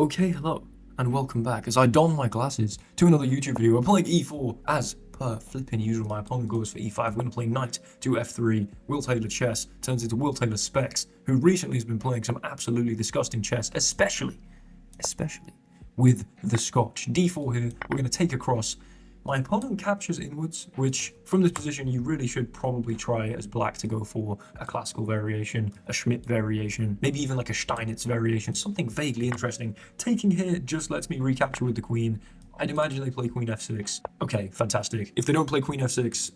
Okay, hello, and welcome back as I don my glasses to another YouTube video. I'm playing e4 as per flipping usual. My opponent goes for e5. We're going to play knight to f3. Will Taylor chess turns into Will Taylor Specs, who recently has been playing some absolutely disgusting chess, especially with the Scotch. d4 here, we're going to take across. My opponent captures inwards, which from this position you really should probably try as black to go for a classical variation, a Schmidt variation, maybe even like a Steinitz variation, something vaguely interesting. Taking here just lets me recapture with the queen. I'd imagine they play queen f6. Okay, fantastic. If they don't play queen f6,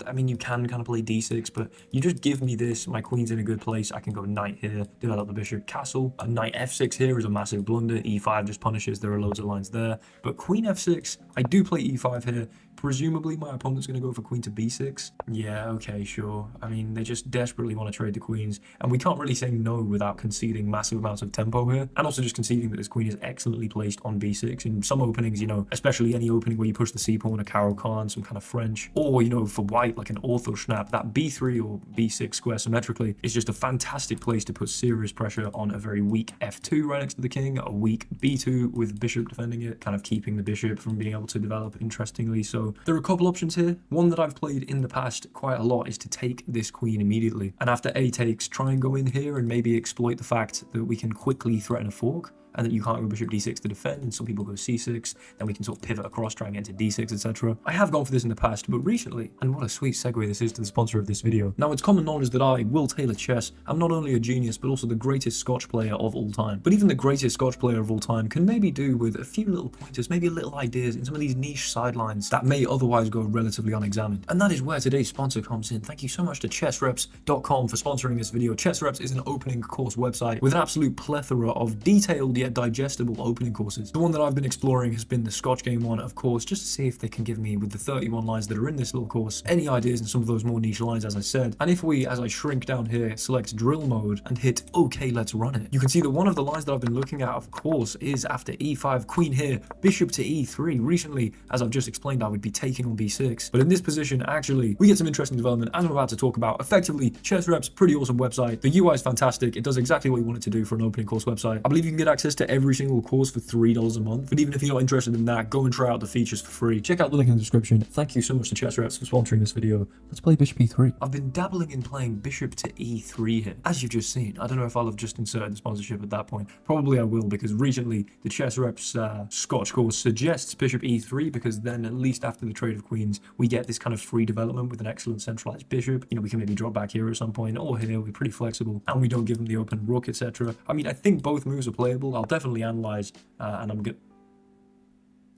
I mean, you can kind of play d6, but you just give me this. My queen's in a good place. I can go knight here, develop the bishop, castle. A knight f6 here is a massive blunder. e5 just punishes. There are loads of lines there. But queen f6, I do play e5 here. Presumably, my opponent's going to go for queen to b6. Yeah, okay, sure. I mean, they just desperately want to trade the queens, and we can't really say no without conceding massive amounts of tempo here, and also just conceding that this queen is excellently placed on b6. In some openings, you know, especially any opening where you push the c-pawn, a Caro-Kann, some kind of French, or, you know, for white, like an ortho-snap, that b3 or b6 square symmetrically is just a fantastic place to put serious pressure on a very weak f2 right next to the king, a weak b2 with bishop defending it, kind of keeping the bishop from being able to develop interestingly. So there are a couple options here. One that I've played in the past quite a lot is to take this queen immediately, and after a takes, try and go in here and maybe exploit the fact that we can quickly threaten a fork, and that you can't go bishop d6 to defend, and some people go c6, then we can sort of pivot across, try and get into d6, etc. I have gone for this in the past, but recently, and what a sweet segue this is to the sponsor of this video. Now, it's common knowledge that I, Will Taylor Chess, am not only a genius, but also the greatest Scotch player of all time. But even the greatest Scotch player of all time can maybe do with a few little pointers, maybe little ideas in some of these niche sidelines that may otherwise go relatively unexamined. And that is where today's sponsor comes in. Thank you so much to Chessreps.com for sponsoring this video. Chessreps is an opening course website with an absolute plethora of detailed yet digestible opening courses. The one that I've been exploring has been the Scotch game one, of course, just to see if they can give me, with the 31 lines that are in this little course, any ideas in some of those more niche lines, as I said. And if we, as I shrink down here, select drill mode and hit OK, let's run it, you can see that one of the lines that I've been looking at, of course, is after e5, queen here, bishop to e3. Recently, as I've just explained, I would be taking on b6. But in this position, actually, we get some interesting development, as I'm about to talk about. Effectively, Chessreps, pretty awesome website. The UI is fantastic. It does exactly what you want it to do for an opening course website. I believe you can get access to every single course for $3 a month. But even if you're not interested in that, go and try out the features for free. Check out the link in the description. Thank you so much to Chessreps for sponsoring this video. Let's play bishop e3. I've been dabbling in playing bishop to e3 here, as you've just seen. I don't know if I'll have just inserted the sponsorship at that point. Probably I will, because recently the Chessreps Scotch course suggests bishop e3, because then at least after the trade of queens, we get this kind of free development with an excellent centralized bishop. You know, we can maybe drop back here at some point, or here, we're pretty flexible, and we don't give them the open rook, etc. I mean, I think both moves are playable. I'll definitely analyze, and I'm good.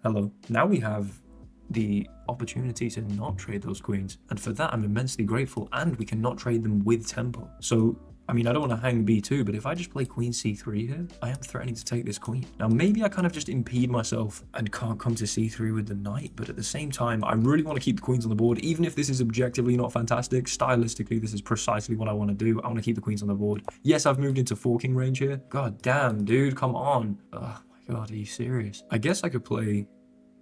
Hello. Now we have the opportunity to not trade those queens, and for that I'm immensely grateful, and we can not trade them with tempo. So I mean, I don't want to hang b2, but if I just play queen c3 here, I am threatening to take this queen. Now, maybe I kind of just impede myself and can't come to c3 with the knight, but at the same time, I really want to keep the queens on the board. Even if this is objectively not fantastic, stylistically, this is precisely what I want to do. I want to keep the queens on the board. Yes, I've moved into forking range here. God damn, dude, come on. Oh my God, are you serious? I guess I could play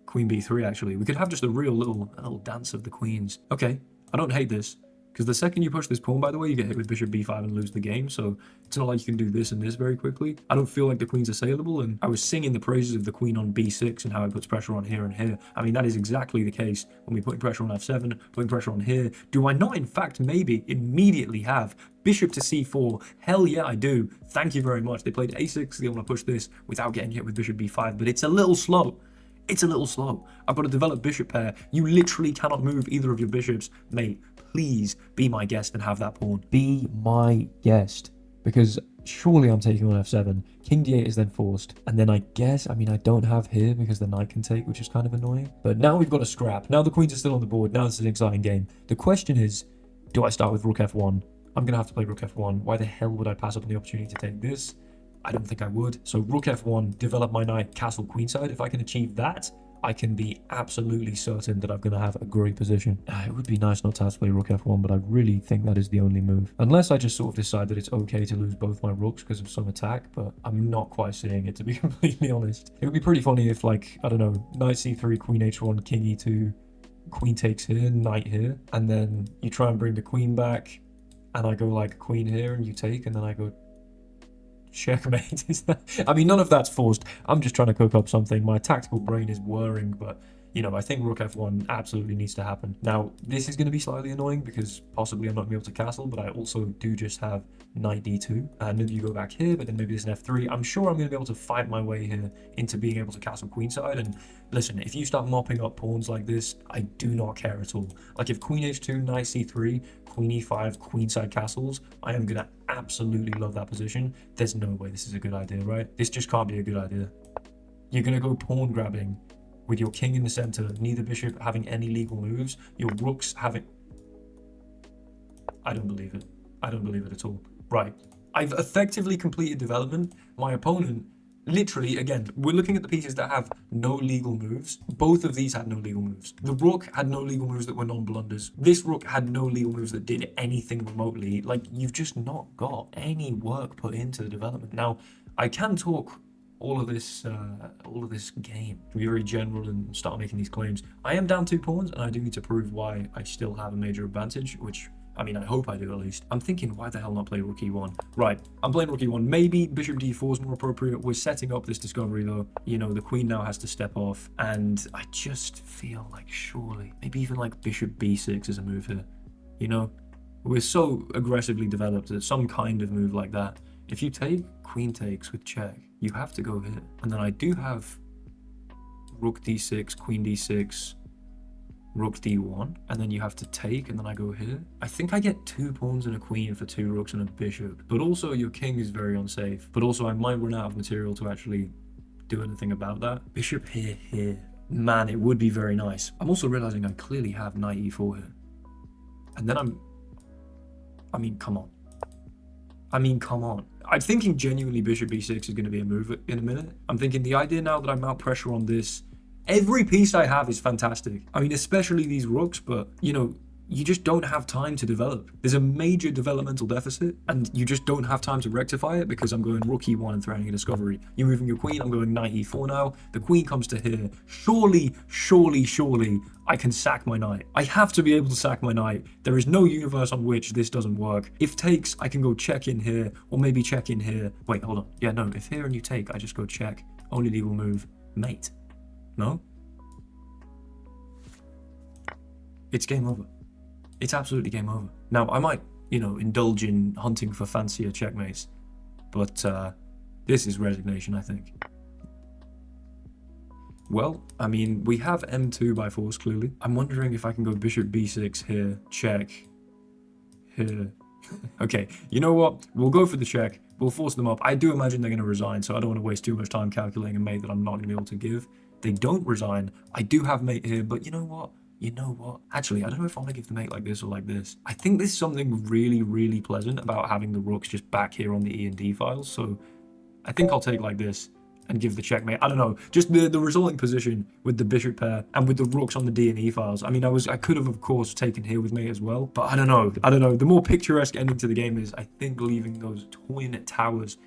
queen b3, actually. We could have just a little dance of the queens. Okay, I don't hate this. Because the second you push this pawn, by the way, you get hit with bishop b5 and lose the game, so it's not like you can do this and this very quickly. I don't feel like the queen's assailable, and I was singing the praises of the queen on b6 and how it puts pressure on here and here. I mean, that is exactly the case when we're putting pressure on f7, putting pressure on here. Do I not, in fact, maybe immediately have bishop to c4? Hell yeah, I do. Thank you very much. They played a6, they want to push this without getting hit with bishop b5, but it's a little slow. It's a little slow. I've got a developed bishop pair. You literally cannot move either of your bishops. Mate, please be my guest and have that pawn. Be my guest. Because surely I'm taking on f7. King d8 is then forced. And then I guess, I mean, I don't have here because the knight can take, which is kind of annoying. But now we've got a scrap. Now the queens are still on the board. Now it's an exciting game. The question is, do I start with rook f1? I'm going to have to play rook f1. Why the hell would I pass up on the opportunity to take this? I don't think I would. So rook f1, develop my knight, castle queenside. If I can achieve that, I can be absolutely certain that I'm going to have a great position. It would be nice not to have to play rook f1, but I really think that is the only move. Unless I just sort of decide that it's okay to lose both my rooks because of some attack, but I'm not quite seeing it, to be completely honest. It would be pretty funny if, like, I don't know, knight c3, queen h1, king e2, queen takes here, knight here, and then you try and bring the queen back, and I go like queen here, and you take, and then I go Checkmate. Is that? I mean, none of that's forced. I'm just trying to cook up something. My tactical brain is whirring, but I think rook f1 absolutely needs to happen. Now, this is going to be slightly annoying because possibly I'm not going to be able to castle, but I also do just have knight d2. And maybe you go back here, but then maybe there's an f3. I'm sure I'm going to be able to fight my way here into being able to castle queenside. And listen, if you start mopping up pawns like this, I do not care at all. Like if queen h2, knight c3, queen e5, queenside castles, I am going to absolutely love that position. There's no way this is a good idea, right? This just can't be a good idea. You're going to go pawn grabbing with your king in the center, neither bishop having any legal moves, your rooks having... I don't believe it. I don't believe it at all. Right. I've effectively completed development. My opponent, literally, again, we're looking at the pieces that have no legal moves. Both of these had no legal moves. The rook had no legal moves that were non-blunders. This rook had no legal moves that did anything remotely. Like, you've just not got any work put into the development. Now, I can talk all of this game to be very general and start making these claims. I am down 2 pawns, and I do need to prove why I still have a major advantage, which, I mean, I hope I do at least. I'm thinking, why the hell not play rook e1? Right, I'm playing rook e1. Maybe bishop d4 is more appropriate. We're setting up this discovery, though. The queen now has to step off, and I just feel like surely, maybe even like bishop b6 is a move here. We're so aggressively developed that some kind of move like that. If you take queen takes with check, you have to go here. And then I do have rook d6, queen d6, rook d1, and then you have to take, and then I go here. I think I get 2 pawns and a queen for 2 rooks and a bishop. But also your king is very unsafe. But also I might run out of material to actually do anything about that. Bishop here. Man, it would be very nice. I'm also realizing I clearly have knight e4 here. And then I mean, come on. I'm thinking genuinely bishop b6 is going to be a move in a minute. I'm thinking the idea now that I'm out pressure on this, every piece I have is fantastic. I mean, especially these rooks, but, you just don't have time to develop. There's a major developmental deficit, and you just don't have time to rectify it because I'm going rook e1 and threatening a discovery. You're moving your queen, I'm going knight e4 now. The queen comes to here. Surely, I can sack my knight. I have to be able to sack my knight. There is no universe on which this doesn't work. If takes, I can go check in here, or maybe check in here. Wait, hold on. Yeah, no, if here and you take, I just go check. Only legal move, mate. No? It's game over. It's absolutely game over. Now, I might, indulge in hunting for fancier checkmates, but this is resignation, I think. Well, I mean, we have m2 by force, clearly. I'm wondering if I can go bishop b6 here, check, here. Okay, you know what? We'll go for the check. We'll force them up. I do imagine they're going to resign, so I don't want to waste too much time calculating a mate that I'm not going to be able to give. They don't resign. I do have mate here, but you know what? Actually, I don't know if I want to give the mate like this or like this. I think there's something really pleasant about having the rooks just back here on the E and D files. So I think I'll take like this and give the checkmate. I don't know, just the resulting position with the bishop pair and with the rooks on the D and E files. I mean, I could have, of course, taken here with mate as well, but I don't know. The more picturesque ending to the game is, I think, leaving those twin towers.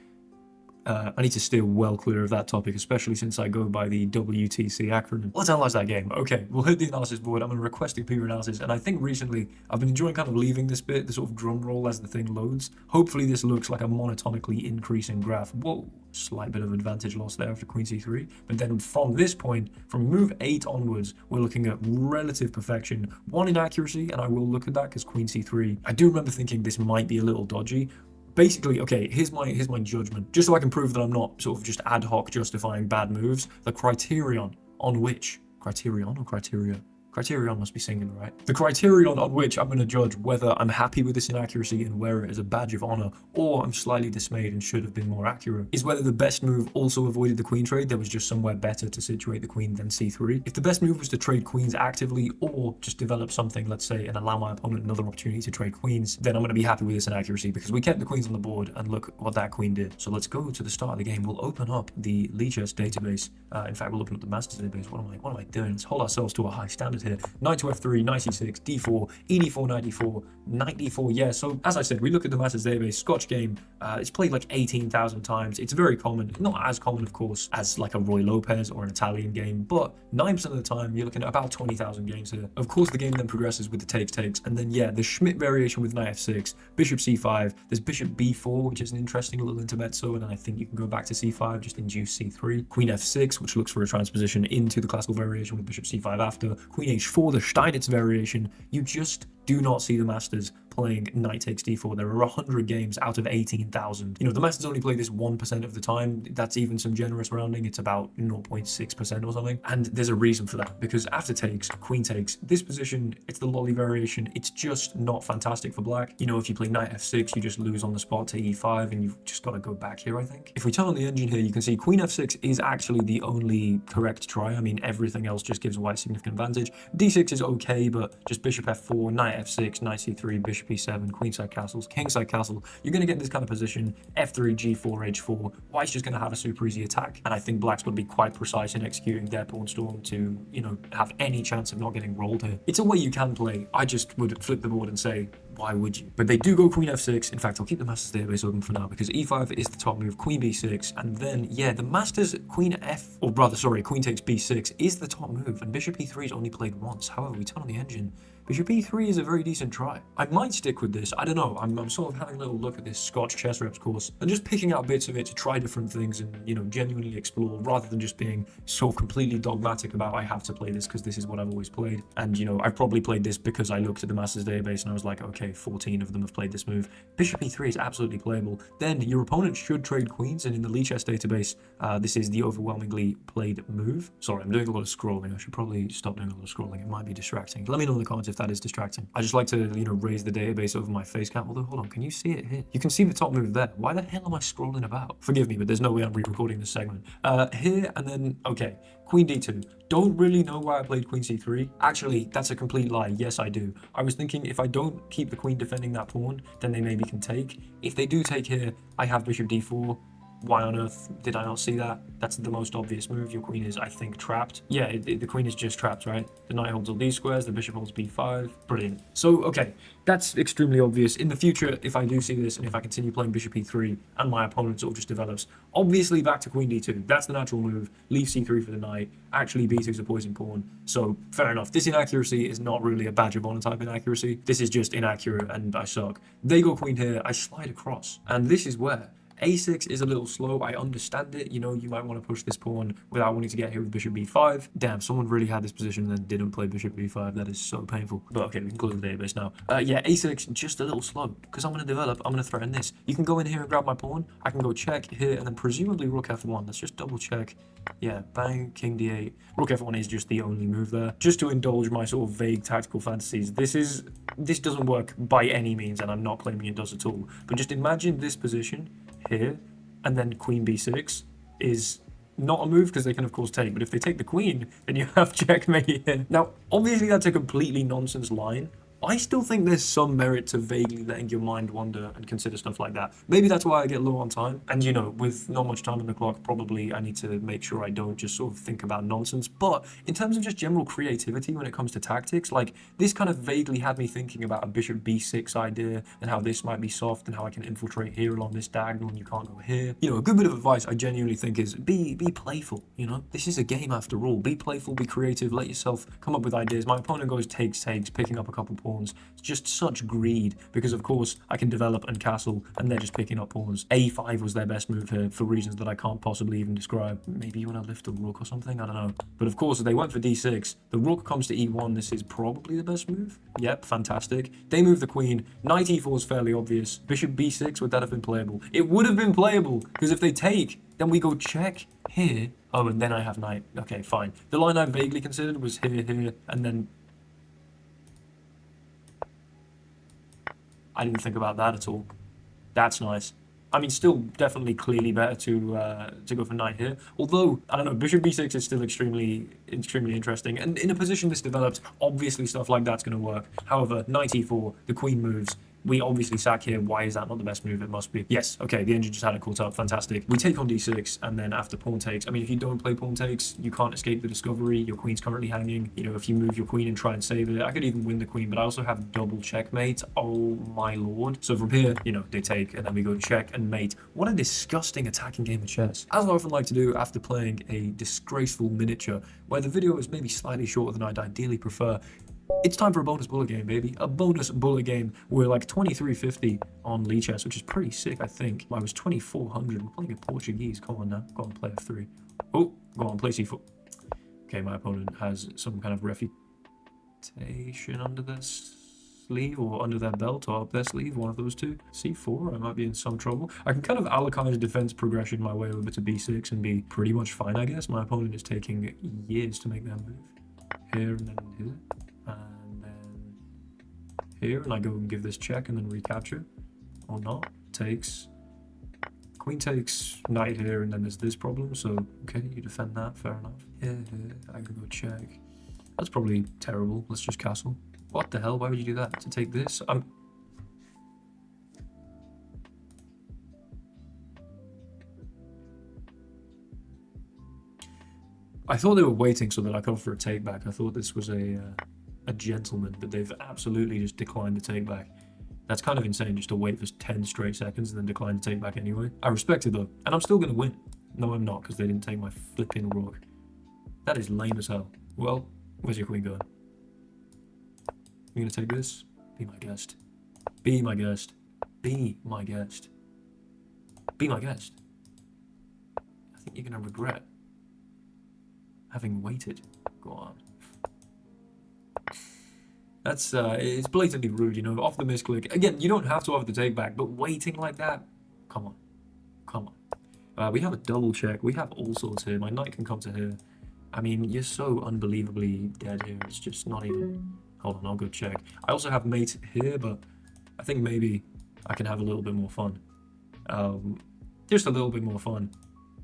I need to steer well clear of that topic, especially since I go by the WTC acronym. Let's analyze that game. Okay, we'll hit the analysis board. I'm going to request a computer analysis, and I think recently I've been enjoying kind of leaving this bit, the sort of drum roll as the thing loads. Hopefully this looks like a monotonically increasing graph. Whoa, slight bit of advantage lost there after queen c3. But then from this point, from move 8 onwards, we're looking at relative perfection. 1 inaccuracy, and I will look at that because queen c3. I do remember thinking this might be a little dodgy. Basically, okay, here's my judgment. Just so I can prove that I'm not sort of just ad hoc justifying bad moves, the criterion on which... Criterion or criteria? Criterion must be singular, right? The criterion on which I'm going to judge whether I'm happy with this inaccuracy and wear it as a badge of honor, or I'm slightly dismayed and should have been more accurate, is whether the best move also avoided the queen trade. There was just somewhere better to situate the queen than c3. If the best move was to trade queens actively, or just develop something, let's say, and allow my opponent another opportunity to trade queens, then I'm going to be happy with this inaccuracy because we kept the queens on the board, and look what that queen did. So let's go to the start of the game. We'll open up the Lee Chess database. In fact, we'll open up the master's database. What am I doing? Let's hold ourselves to a high standard here. Knight to f3, knight c6, d4, ed4, knight d4, knight d4. Yeah, so as I said, we look at the Masters database, Scotch game, it's played like 18,000 times. It's very common, not as common, of course, as like a Roy Lopez or an Italian game, but 9% of the time, you're looking at about 20,000 games here. Of course, the game then progresses with the takes, and then, yeah, the Schmidt variation with knight f6, bishop c5, there's bishop b4, which is an interesting little intermezzo, and then I think you can go back to c5, just induce c3, queen f6, which looks for a transposition into the classical variation with bishop c5 after, queen h4, the Steinitz variation. You just do not see the Masters playing knight takes d4. There are 100 games out of 18,000. You know, the Masters only play this 1% of the time. That's even some generous rounding. It's about 0.6% or something. And there's a reason for that, because after takes, queen takes, this position, it's the lolly variation. It's just not fantastic for black. You know, if you play knight f6, you just lose on the spot to e5, and you've just got to go back here, I think. If we turn on the engine here, you can see queen f6 is actually the only correct try. I mean, everything else just gives white significant advantage. d6 is okay, but just bishop f4, knight f6, knight c3, bishop e7, queenside castles, kingside castle. You're going to get this kind of position, f3, g4, h4. White's just going to have a super easy attack. And I think black's going to be quite precise in executing their pawn storm to, you know, have any chance of not getting rolled here. It's a way you can play. I just would flip the board and say, why would you? But they do go queen f6. In fact, I'll keep the Masters database open for now because e5 is the top move, queen b6, and then, yeah, the Masters queen queen takes b6 is the top move, and bishop e3 is only played once. However, we turn on the engine. Bishop e3 is a very decent try. I might stick with this. I don't know. I'm sort of having a little look at this Scotch Chessreps course and just picking out bits of it to try different things and, you know, genuinely explore rather than just being so completely dogmatic about I have to play this because this is what I've always played. And, you know, I've probably played this because I looked at the Masters database and I was like, okay, 14 of them have played this move. Bishop e3 is absolutely playable. Then your opponent should trade queens, and in the Lee Chess database, this is the overwhelmingly played move. Sorry, I'm doing a lot of scrolling. I should probably stop doing a lot of scrolling. It might be distracting. Let me know in the comments if that is distracting. I just like to, you know, raise the database over my face cam. Although, hold on, can you see it here? You can see the top move there. Why the hell am I scrolling about? Forgive me, but there's no way I'm re-recording this segment. Here, and then, okay, queen d2. Don't really know why I played queen c3. Actually, that's a complete lie. Yes, I do. I was thinking if I don't keep the queen defending that pawn, then they maybe can take. If they do take here, I have bishop d4. Why on earth did I not see that? That's the most obvious move. Your queen is, I think, trapped. Yeah, the queen is just trapped, right? The knight holds all these squares, the bishop holds b5. Brilliant. So, okay, that's extremely obvious. In the future, if I do see this and if I continue playing bishop e3 and my opponent sort of just develops, obviously back to queen d2. That's the natural move. Leave c3 for the knight. Actually, b2 is a poison pawn. So, fair enough. This inaccuracy is not really a badge of honor type inaccuracy. This is just inaccurate and I suck. They go queen here. I slide across. And this is where a6 is a little slow. I understand it. You know, you might want to push this pawn without wanting to get here with bishop b5. Damn, someone really had this position and then didn't play bishop b5. That is so painful. But okay, we can close the database now. Yeah, a6, just a little slow because I'm going to develop. I'm going to threaten this. You can go in here and grab my pawn. I can go check here and then presumably rook f1. Let's just double check. Yeah, bang, king d8. Rook f1 is just the only move there. Just to indulge my sort of vague tactical fantasies, this doesn't work by any means, and I'm not claiming it does at all. But just imagine this position here, and then queen b6 is not a move because they can of course take, but if they take the queen, then you have checkmate here. Now, obviously that's a completely nonsense line. I still think there's some merit to vaguely letting your mind wander and consider stuff like that. Maybe that's why I get low on time. And, you know, with not much time on the clock, probably I need to make sure I don't just sort of think about nonsense. But in terms of just general creativity when it comes to tactics, like, this kind of vaguely had me thinking about a bishop b6 idea and how this might be soft and how I can infiltrate here along this diagonal and you can't go here. You know, a good bit of advice I genuinely think is be playful, you know? This is a game after all. Be playful, be creative, let yourself come up with ideas. My opponent goes takes, picking up a couple pawns. It's just such greed because, of course, I can develop and castle and they're just picking up pawns. A5 was their best move here for reasons that I can't possibly even describe. Maybe you want to lift a rook or something? I don't know. But, of course, they went for d6. The rook comes to e1. This is probably the best move. Yep, fantastic. They move the queen. Knight e4 is fairly obvious. Bishop b6, would that have been playable? It would have been playable because if they take, then we go check here. Oh, and then I have knight. Okay, fine. The line I vaguely considered was here, and then I didn't think about that at all. That's nice. I mean, still definitely clearly better to go for knight here. Although, I don't know, bishop b6 is still extremely interesting. And in a position this developed, obviously stuff like that's going to work. However, knight e4, the queen moves. We obviously sack here. Why is that not the best move? It must be. Yes, okay, the engine just had it caught up. Fantastic. We take on d6, and then after pawn takes, I mean, if you don't play pawn takes, you can't escape the discovery. Your queen's currently hanging. You know, if you move your queen and try and save it, I could even win the queen, but I also have double checkmate. Oh my lord. So from here, you know, they take, and then we go check and mate. What a disgusting attacking game of chess. As I often like to do after playing a disgraceful miniature, where the video is maybe slightly shorter than I'd ideally prefer, it's time for a bonus bullet game, baby. A bonus bullet game. We're like 2350 on Lee Chess, which is pretty sick, I think. I was 2400. We're playing a Portuguese. Come on now. Go on, play f3. Oh, go on, play c4. Okay, my opponent has some kind of refutation under their sleeve, or under their belt, or up their sleeve, one of those two. c4, I might be in some trouble. I can kind of Alakai's defense progression my way over to b6 and be pretty much fine, I guess. My opponent is taking years to make that move. Here and then here. And then here, and I go and give this check and then recapture, or not. Takes, queen takes, knight here, and then there's this problem. So okay, you defend that, fair enough. Here, I can go check. That's probably terrible. Let's just castle. What the hell? Why would you do that? To take this? I thought they were waiting so that I could offer a take back. I thought this was a gentleman, but they've absolutely just declined the take back. That's kind of insane, just to wait for 10 straight seconds and then decline to take back anyway. I respect it though, and I'm still going to win. No, I'm not, because they didn't take my flipping rook. That is lame as hell. Well, where's your queen going? You going to take this? Be my guest. Be my guest. Be my guest. Be my guest. I think you're going to regret having waited. Go on. That's, it's blatantly rude, you know, off the misclick. Again, you don't have to offer the take back, but waiting like that? Come on. Come on. We have a double check. We have all sorts here. My knight can come to here. I mean, you're so unbelievably dead here. It's just not even... Hold on, I'll go check. I also have mate here, but I think maybe I can have a little bit more fun. Just a little bit more fun.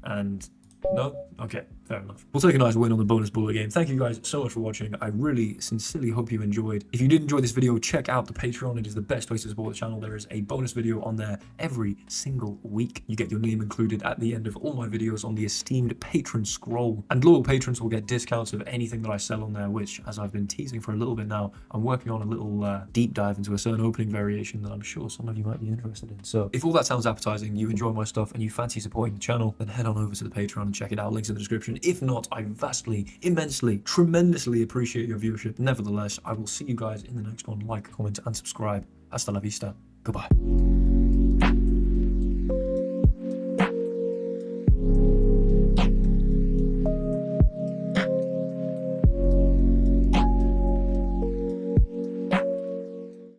And... No? Okay, fair enough. We'll take a nice win on the bonus bullet game. Thank you guys so much for watching. I really sincerely hope you enjoyed. If you did enjoy this video, check out the Patreon. It is the best way to support the channel. There is a bonus video on there every single week. You get your name included at the end of all my videos on the esteemed patron scroll. And loyal patrons will get discounts of anything that I sell on there, which, as I've been teasing for a little bit now, I'm working on a little deep dive into a certain opening variation that I'm sure some of you might be interested in. So if all that sounds appetizing, you enjoy my stuff, and you fancy supporting the channel, then head on over to the Patreon and check it out. Links in the description. If not, I vastly, immensely, tremendously appreciate your viewership. Nevertheless, I will see you guys in the next one. Like, comment, and subscribe. Hasta la vista. Goodbye.